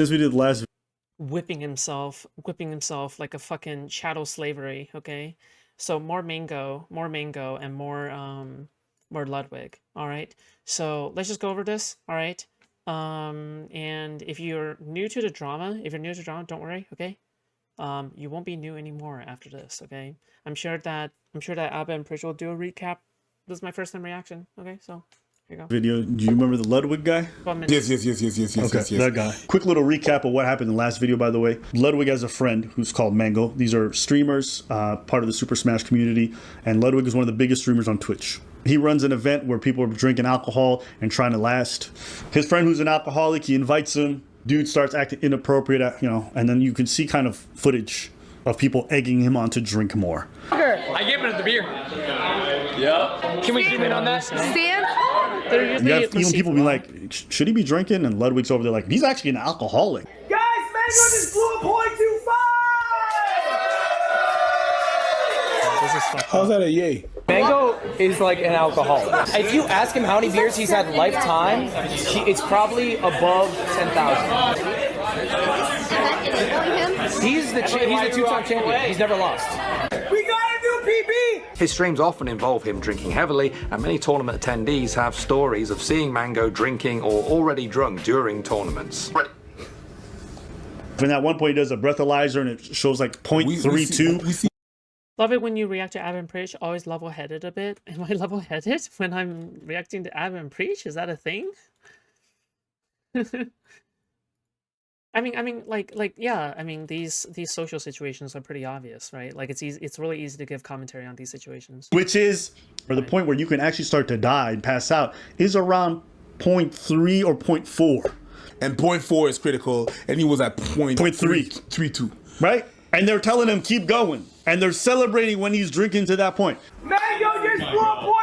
As we did last. Whipping himself like a fucking chattel slavery. Okay, so more mango, and more Ludwig. All right, so let's just go over this. All right, and if you're new to the drama, don't worry. Okay, you won't be new anymore after this. Okay, I'm sure that Abba and Pritch will do a recap. This is my first time reaction. Okay, so here you go. Video. Do you remember the Ludwig guy? Yes. That guy. Quick little recap of what happened in the last video, by the way. Ludwig has a friend who's called Mango. These are streamers, part of the Super Smash community, and Ludwig is one of the biggest streamers on Twitch. He runs an event where people are drinking alcohol and trying to last. His friend who's an alcoholic, he invites him. Dude starts acting inappropriate, and then you can see kind of footage of people egging him on to drink more. I gave it the beer. Yeah. Can we zoom in on that? Stand. You have even people be like, should he be drinking? And Ludwig's over there like, he's actually an alcoholic. Guys, Mango just blew a .25! How's that a yay? Mango is like an alcoholic. If you ask him how many beers he's had lifetime, it's probably above 10,000. He's the two-time champion. He's never lost. We got a new PB! His streams often involve him drinking heavily, and many tournament attendees have stories of seeing Mango drinking or already drunk during tournaments. And at one point he does a breathalyzer and it shows like 0.32. Love it when you react to Abba and Preach. Always level-headed a bit. Am I level-headed when I'm reacting to Abba and Preach? Is that a thing? I mean, yeah. I mean, these social situations are pretty obvious, right? Like it's easy. It's really easy to give commentary on these situations. Which is, or the point where you can actually start to die and pass out, is around 0.3 or 0.4. And 0.4 is critical, and he was at 0.32. Right? And they're telling him keep going, and they're celebrating when he's drinking to that point. Mango just blew a .32!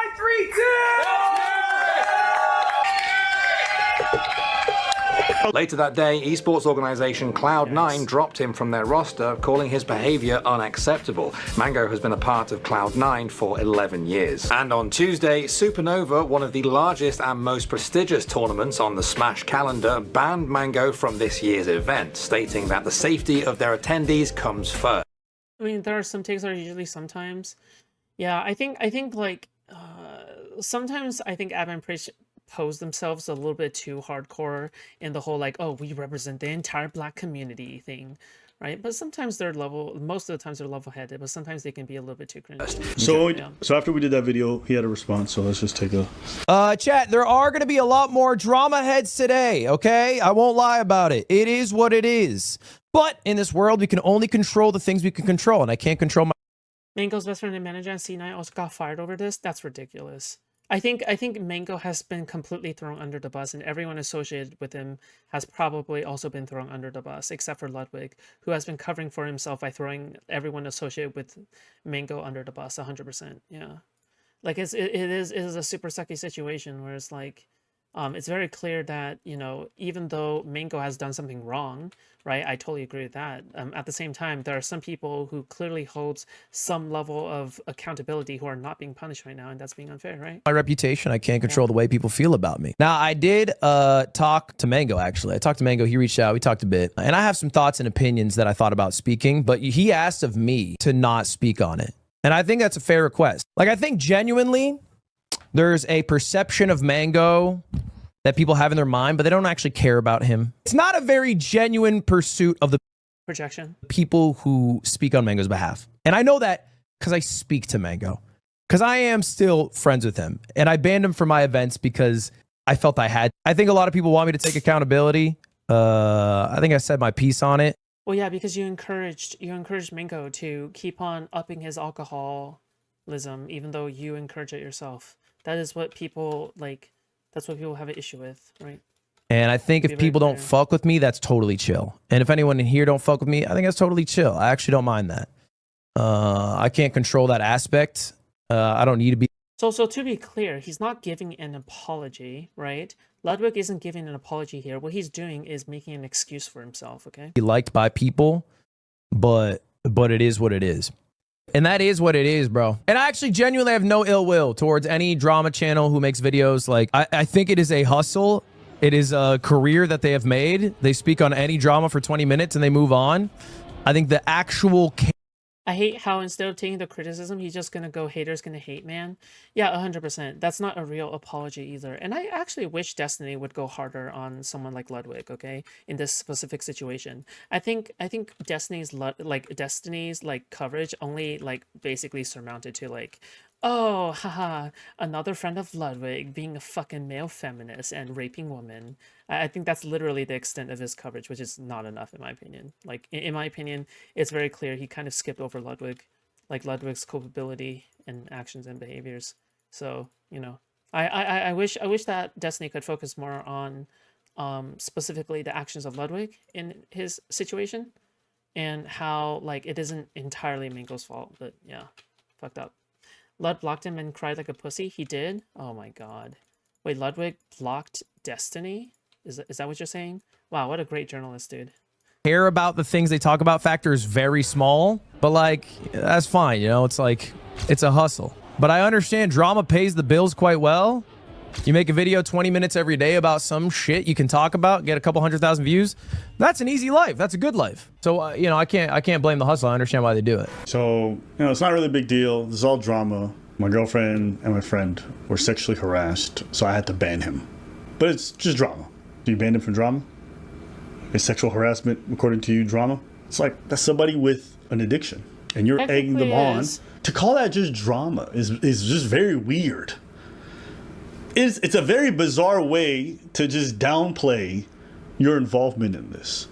Later that day, esports organization Cloud9 dropped him from their roster, calling his behavior unacceptable. Mango has been a part of Cloud9 for 11 years. And on Tuesday, Supernova, one of the largest and most prestigious tournaments on the Smash calendar, banned Mango from this year's event, stating that the safety of their attendees comes first. I mean, there are some takes that are usually sometimes. Yeah, I think like sometimes I think Abba and Preach pose themselves a little bit too hardcore in the whole like, oh, we represent the entire Black community thing, right? But sometimes they're most of the times they're level-headed, but sometimes they can be a little bit too cringe. So after we did that video, he had a response, so let's just take a... Chat, there are going to be a lot more drama heads today, okay? I won't lie about it. It is what it is. But in this world, we can only control the things we can control, and I can't control my... Mango's best friend and manager and C9 also got fired over this. That's ridiculous. I think Mango has been completely thrown under the bus, and everyone associated with him has probably also been thrown under the bus, except for Ludwig, who has been covering for himself by throwing everyone associated with Mango under the bus 100%. Yeah, like it is a super sucky situation where it's like, it's very clear that, even though Mango has done something wrong, right? I totally agree with that. At the same time, there are some people who clearly holds some level of accountability who are not being punished right now, and that's being unfair, right? My reputation, I can't control the way people feel about me. Now, I did talk to Mango, actually. I talked to Mango, he reached out, we talked a bit, and I have some thoughts and opinions that I thought about speaking, but he asked of me to not speak on it. And I think that's a fair request. Like, I think genuinely, there's a perception of Mango that people have in their mind, but they don't actually care about him. It's not a very genuine pursuit of the projection people who speak on Mango's behalf. And I know that because I speak to Mango, because I am still friends with him. And I banned him from my events because I felt I had. I think a lot of people want me to take accountability. I think I said my piece on it. Well, yeah, because you encouraged Mango to keep on upping his alcoholism, even though you encourage it yourself. That is what people like. That's what people have an issue with, right? And I think if people don't fuck with me, that's totally chill. And if anyone in here don't fuck with me, I think that's totally chill. I actually don't mind that. I can't control that aspect. I don't need to be. So to be clear, he's not giving an apology, right? Ludwig isn't giving an apology here. What he's doing is making an excuse for himself, okay? Liked by people, but it is what it is. And that is what it is, bro. And I actually genuinely have no ill will towards any drama channel who makes videos. Like, I think it is a hustle It is a career that they have made. They speak on any drama for 20 minutes and they move on. I think the actual I hate how instead of taking the criticism, he's just gonna go haters gonna hate, man. Yeah, 100%. That's not a real apology either. And I actually wish Destiny would go harder on someone like Ludwig, okay, in this specific situation. I think Destiny's coverage only like basically surmounted to like, oh, haha, another friend of Ludwig being a fucking male feminist and raping women. I think that's literally the extent of his coverage, which is not enough in my opinion. Like, in my opinion, it's very clear he kind of skipped over Ludwig, like Ludwig's culpability and actions and behaviors. So, you know, I wish that Destiny could focus more on specifically the actions of Ludwig in his situation and how, like, it isn't entirely Mingo's fault, but yeah, fucked up. Lud blocked him and cried like a pussy. He did? Oh my god. Wait, Ludwig blocked Destiny? Is that what you're saying? Wow, what a great journalist, dude. care about the things they talk about factor is very small, but like, that's fine. You know, it's like, it's a hustle. But I understand drama pays the bills quite well. You make a video 20 minutes every day about some shit you can talk about, get a couple 100,000 views. That's an easy life. That's a good life. So, you know, I can't blame the hustle. I understand why they do it. So, you know, it's not really a big deal. This is all drama. My girlfriend and my friend were sexually harassed, so I had to ban him. But it's just drama. Do you ban him for drama? Is sexual harassment, according to you, drama? It's like, that's somebody with an addiction, and you're egging them on. To call that just drama is just very weird. It's a very bizarre way to just downplay your involvement in this.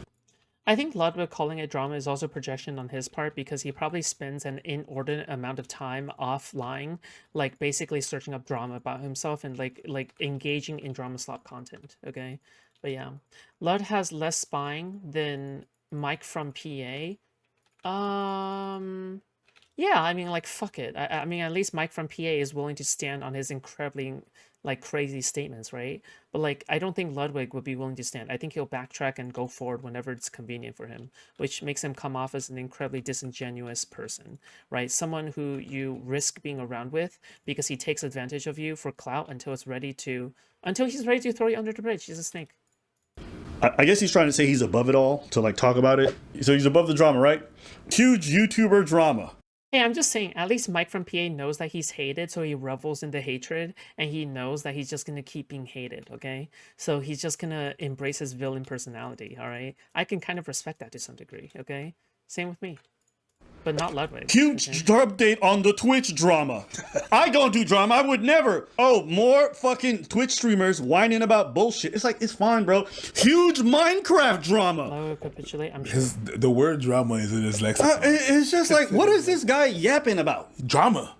I think Ludwig calling it drama is also projection on his part because he probably spends an inordinate amount of time offline, like basically searching up drama about himself and like engaging in drama slop content. Okay, but yeah, Lud has less spine than Mike from PA. Yeah, I mean, like, fuck it. I mean, at least Mike from PA is willing to stand on his incredibly, like, crazy statements, right? But, like, I don't think Ludwig would be willing to stand. I think he'll backtrack and go forward whenever it's convenient for him, which makes him come off as an incredibly disingenuous person, right? Someone who you risk being around with because he takes advantage of you for clout until he's ready to throw you under the bridge. He's a snake. I guess he's trying to say he's above it all, to, like, talk about it. So he's above the drama, right? Huge YouTuber drama. Hey, I'm just saying, at least Mike from PA knows that he's hated, so he revels in the hatred, and he knows that he's just going to keep being hated, okay? So he's just going to embrace his villain personality, all right? I can kind of respect that to some degree, okay? Same with me. But not Ludwig. Huge update on the Twitch drama. I don't do drama. I would never. Oh, more fucking Twitch streamers whining about bullshit. It's like, it's fine, bro. Huge Minecraft drama. Hello, capitulate. I'm sure. The word drama is in his lexicon. It's just like, what is this guy yapping about? Drama.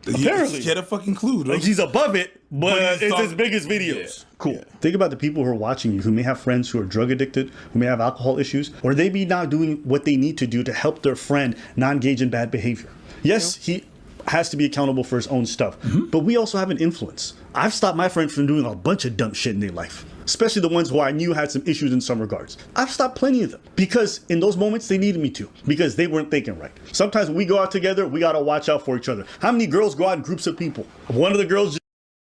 Apparently. He had a fucking clue. Like, he's above it, but it's his biggest videos. Yeah. Cool. Yeah. Think about the people who are watching you, who may have friends who are drug addicted, who may have alcohol issues, or they be not doing what they need to do to help their friend not engage in bad behavior. Yes, he has to be accountable for his own stuff, but we also have an influence. I've stopped my friends from doing a bunch of dumb shit in their life, especially the ones who I knew had some issues in some regards. I've stopped plenty of them because in those moments they needed me to, because they weren't thinking right. Sometimes when we go out together, we gotta watch out for each other. How many girls go out in groups of people? One of the girls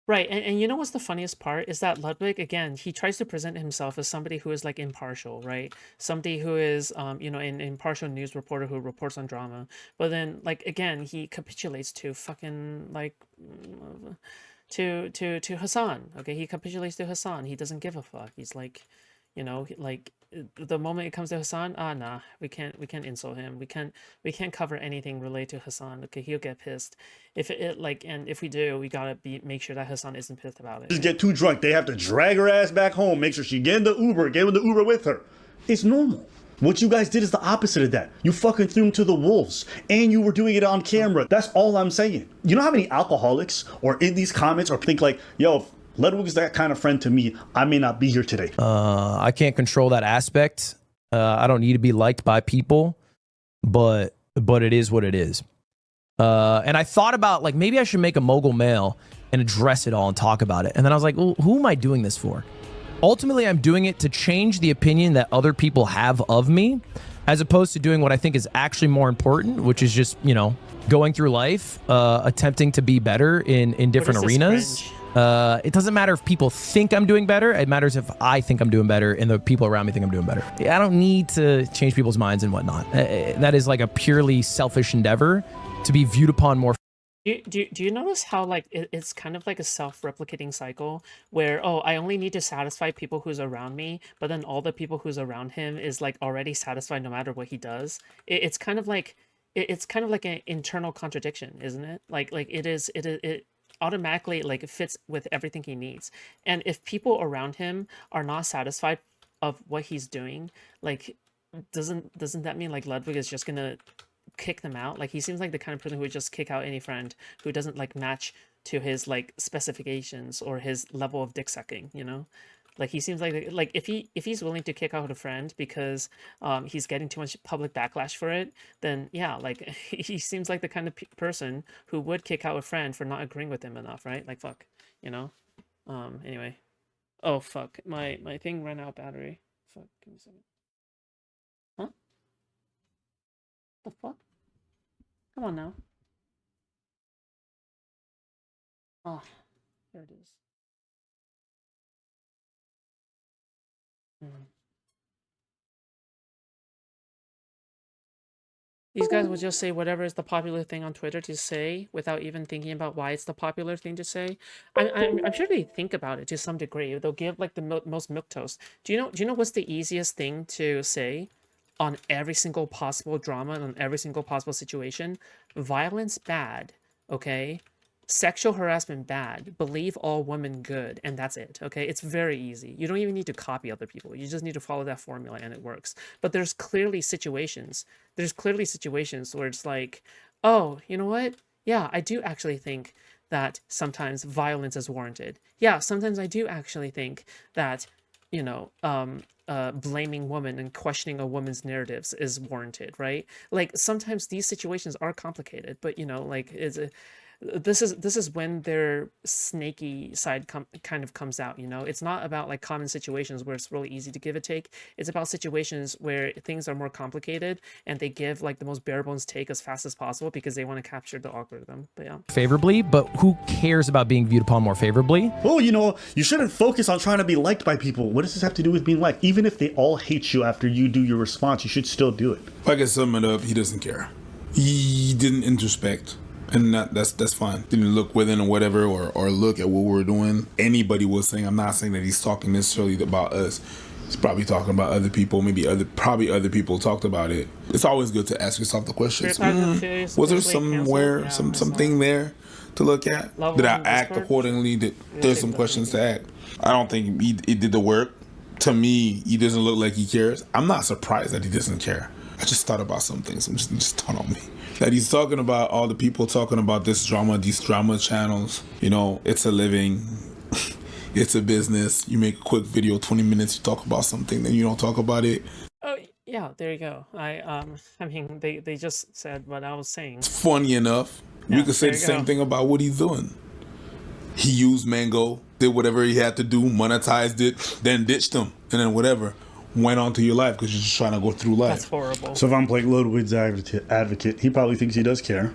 Right, and you know what's the funniest part is that Ludwig, again, he tries to present himself as somebody who is like impartial, right? Somebody who is, you know, an impartial news reporter who reports on drama. But then, like, again, he capitulates to fucking, like, to Hassan, okay? He capitulates to Hassan. He doesn't give a fuck. He's like, you know, like, the moment it comes to Hassan, nah, we can't insult him. We can't cover anything related to Hassan. Okay, he'll get pissed. And if we do, we gotta make sure that Hassan isn't pissed about it. just get too drunk. They have to drag her ass back home, make sure she get in the Uber with her. It's normal. What you guys did is the opposite of that. You fucking threw him to the wolves, and you were doing it on camera. That's all I'm saying. You know how many alcoholics or in these comments or think like, yo, if Ludwig is that kind of friend to me, I may not be here today. I can't control that aspect. I don't need to be liked by people, but it is what it is. And I thought about, like, maybe I should make a mogul mail and address it all and talk about it. And then I was like, well, who am I doing this for? Ultimately, I'm doing it to change the opinion that other people have of me, as opposed to doing what I think is actually more important, which is just, you know, going through life, attempting to be better in different arenas. It doesn't matter if people think I'm doing better. It matters if I think I'm doing better and the people around me think I'm doing better. I don't need to change people's minds and whatnot. That is like a purely selfish endeavor to be viewed upon more. Do you notice how like it's kind of like a self-replicating cycle where, oh, I only need to satisfy people who's around me, but then all the people who's around him is like already satisfied no matter what he does. It's kind of like it's kind of like an internal contradiction, isn't it? Like it automatically like it fits with everything he needs. And if people around him are not satisfied of what he's doing, like doesn't that mean like Ludwig is just gonna kick them out? Like he seems like the kind of person who would just kick out any friend who doesn't like match to his like specifications or his level of dick sucking, you know? Like he seems like if he's willing to kick out a friend because he's getting too much public backlash for it, then yeah, like he seems like the kind of person who would kick out a friend for not agreeing with him enough, right? Like fuck, you know? Anyway. Oh fuck, my thing ran out of battery. Fuck, give me a second. Huh? The fuck? Come on now. Oh, there it is. These guys will just say whatever is the popular thing on Twitter to say without even thinking about why it's the popular thing to say. I'm sure they think about it to some degree. They'll give like the most milquetoast. Do you know what's the easiest thing to say on every single possible drama and on every single possible situation? Violence bad, okay? Sexual harassment bad. Believe all women good, and that's it, okay? It's very easy. You don't even need to copy other people. You just need to follow that formula and it works. But there's clearly situations where it's like, oh, you know what? Yeah, I do actually think that sometimes violence is warranted. Yeah, sometimes I do actually think that, you know, blaming women and questioning a woman's narratives is warranted, right? Like sometimes these situations are complicated, but you know, like this is when their snaky side kind of comes out, you know? It's not about like common situations where it's really easy to give a take. It's about situations where things are more complicated and they give like the most bare bones take as fast as possible because they want to capture the algorithm. But yeah. Favorably, but who cares about being viewed upon more favorably? Well, you know, you shouldn't focus on trying to be liked by people. What does this have to do with being liked? Even if they all hate you after you do your response, you should still do it. If I can sum it up, he doesn't care. He didn't introspect. And that's fine. Didn't look within or whatever, or look at what we're doing. Anybody was saying, I'm not saying that he's talking necessarily about us. He's probably talking about other people. Probably other people talked about it. It's always good to ask yourself the questions. Was there somewhere, something there to look at? Did I act accordingly? There's some questions to ask. I don't think he did the work. To me, he doesn't look like he cares. I'm not surprised that he doesn't care. I just thought about some things. Just thought on me. That he's talking about all the people talking about this drama, these drama channels. You know, it's a living, it's a business. You make a quick video, 20 minutes, you talk about something, then you don't talk about it. Oh yeah, there you go. I mean, they just said what I was saying. It's funny enough. Yeah, we could say the same thing about what he's doing. He used Mango, did whatever he had to do, monetized it, then ditched him, and then whatever. Went on to your life because you're just trying to go through life. That's horrible. So if I'm playing Ludwig's advocate, he probably thinks he does care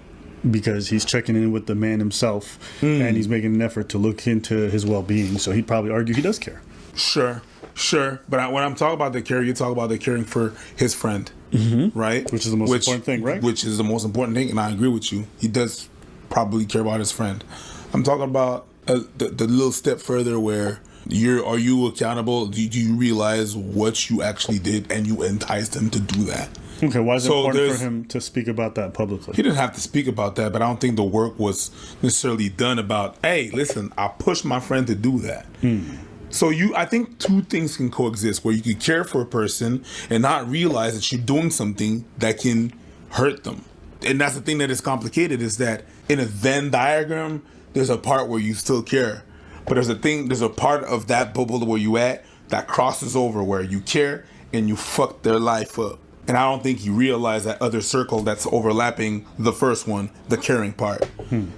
because he's checking in with the man himself and he's making an effort to look into his well-being. So he'd probably argue he does care. Sure. But when I'm talking about the care, you talk about the caring for his friend, right? Which is the most important thing, right? Which is the most important thing, and I agree with you. He does probably care about his friend. I'm talking about the little step further where are you accountable? Do you realize what you actually did and you enticed him to do that? Okay, why is it important for him to speak about that publicly? He didn't have to speak about that, but I don't think the work was necessarily done about, hey, listen, I pushed my friend to do that. So I think two things can coexist, where you can care for a person and not realize that you're doing something that can hurt them. And that's the thing that is complicated, is that in a Venn diagram, there's a part where you still care. But there's a part of that bubble where you at that crosses over where you care and you fuck their life up. And I don't think he realized that other circle that's overlapping the first one, the caring part.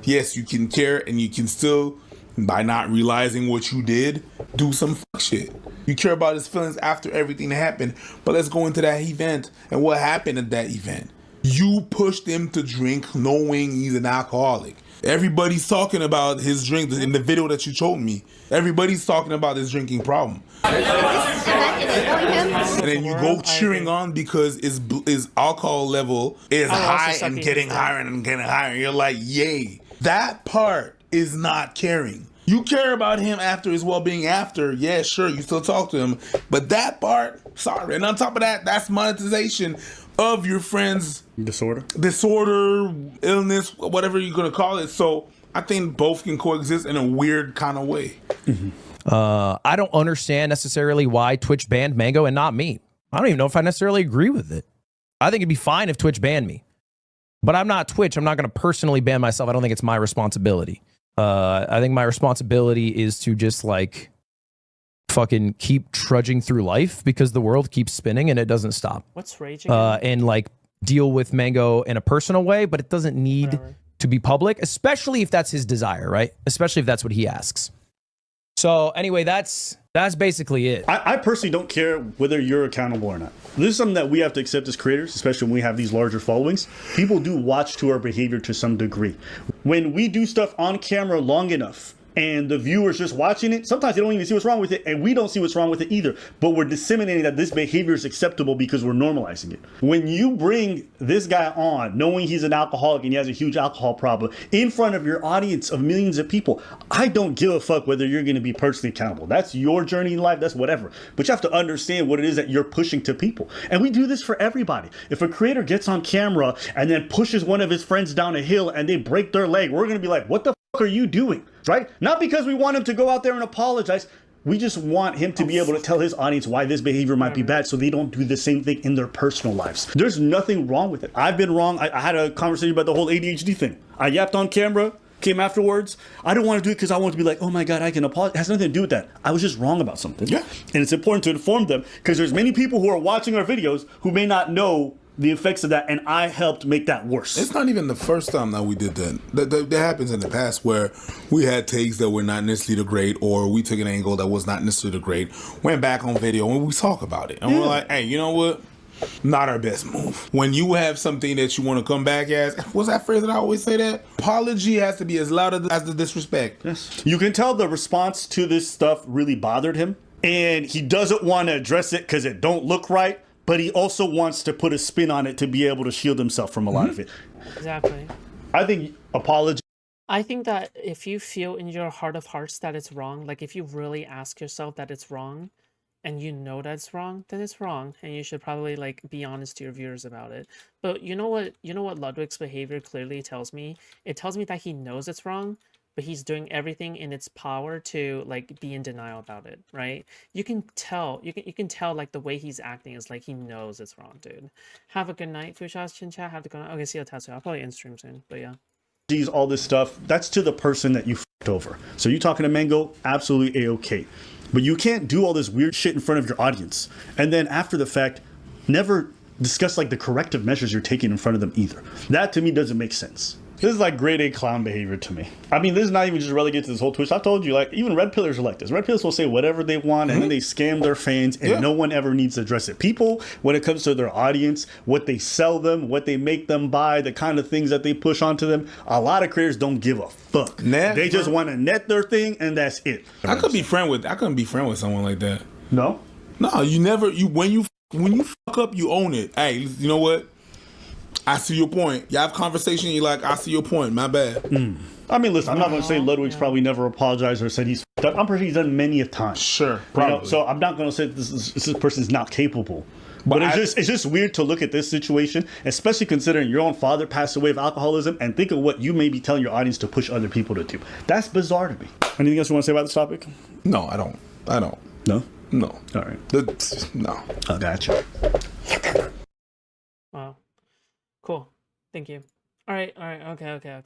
Yes, you can care and you can still, by not realizing what you did, do some fuck shit. You care about his feelings after everything that happened. But let's go into that event and what happened at that event. You pushed him to drink knowing he's an alcoholic. Everybody's talking about his drink in the video that you showed me. Everybody's talking about his drinking problem. And then you go cheering on because his alcohol level is high and getting higher and getting higher. You're like, yay. That part is not caring. You care about him after his well-being after. Yeah, sure, you still talk to him. But that part, sorry. And on top of that, that's monetization of your friend's disorder, illness, whatever you're going to call it. So I think both can coexist in a weird kind of way. I don't understand necessarily why Twitch banned Mango and not me. I don't even know if I necessarily agree with it. I think it'd be fine if Twitch banned me. But I'm not Twitch. I'm not going to personally ban myself. I don't think it's my responsibility. I think my responsibility is to just like fucking keep trudging through life because the world keeps spinning and it doesn't stop. What's raging? And like deal with Mango in a personal way, but it doesn't need to be public, especially if that's his desire, right? Especially if that's what he asks. So anyway, that's basically it. I personally don't care whether you're accountable or not. This is something that we have to accept as creators, especially when we have these larger followings. People do watch to our behavior to some degree. When we do stuff on camera long enough and the viewers just watching it, sometimes they don't even see what's wrong with it, and we don't see what's wrong with it either. But we're disseminating that this behavior is acceptable because we're normalizing it. When you bring this guy on, knowing he's an alcoholic and he has a huge alcohol problem, in front of your audience of millions of people, I don't give a fuck whether you're going to be personally accountable. That's your journey in life, that's whatever. But you have to understand what it is that you're pushing to people. And we do this for everybody. If a creator gets on camera and then pushes one of his friends down a hill and they break their leg, we're going to be like, what the fuck are you doing? Right? Not because we want him to go out there and apologize. We just want him to be able to tell his audience why this behavior might be bad so they don't do the same thing in their personal lives. There's nothing wrong with it. I've been wrong. I had a conversation about the whole ADHD thing. I yapped on camera, came afterwards. I didn't want to do it because I wanted to be like, oh my God, I can apologize. It has nothing to do with that. I was just wrong about something. Yeah. And it's important to inform them because there's many people who are watching our videos who may not know the effects of that, and I helped make that worse. It's not even the first time that we did that. That happens in the past where we had takes that were not necessarily the great, or we took an angle that was not necessarily the great, went back on video and we talk about it. And we're like, hey, you know what? Not our best move. When you have something that you want to come back as, what's that phrase that I always say that? Apology has to be as loud as the disrespect. Yes. You can tell the response to this stuff really bothered him, and he doesn't want to address it because it don't look right. But he also wants to put a spin on it to be able to shield himself from a lot of it. Exactly. I think apology. I think that if you feel in your heart of hearts that it's wrong, like if you really ask yourself that it's wrong and you know that it's wrong, then it's wrong. And you should probably like be honest to your viewers about it. But you know what Ludwig's behavior clearly tells me? It tells me that he knows it's wrong, but he's doing everything in its power to like be in denial about it, right? You can tell, you can tell like the way he's acting is like he knows it's wrong, dude. Have a good night, Foodshops, Chin Chat. Have a good night. Okay, see you, Tatsu. I'll probably end stream soon, but yeah. All this stuff, that's to the person that you fucked over. So you talking to Mango, absolutely A-okay. But you can't do all this weird shit in front of your audience. And then after the fact, never discuss like the corrective measures you're taking in front of them either. That to me doesn't make sense. This is like grade A clown behavior to me. I mean, this is not even just relegated to this whole Twitch. I told you, like, even red pillars are like this. Red pillars will say whatever they want, and then they scam their fans, and no one ever needs to address it. People, when it comes to their audience, what they sell them, what they make them buy, the kind of things that they push onto them, a lot of creators don't give a fuck. They just want to net their thing, and that's it. I couldn't be friend with someone like that. No? No, when you fuck up, you own it. Hey, you know what? I see your point. You have conversation, you're like, I see your point. My bad. I mean, listen, I'm not going to say Ludwig's probably never apologized or said he's f***ed up. I'm pretty sure he's done many a time. Sure, probably. You know, so I'm not going to say this person's not capable. But it's just weird to look at this situation, especially considering your own father passed away of alcoholism, and think of what you may be telling your audience to push other people to do. That's bizarre to me. Anything else you want to say about this topic? No, I don't. No? No. All right. No. I gotcha. Wow. Cool. Thank you. All right. Okay.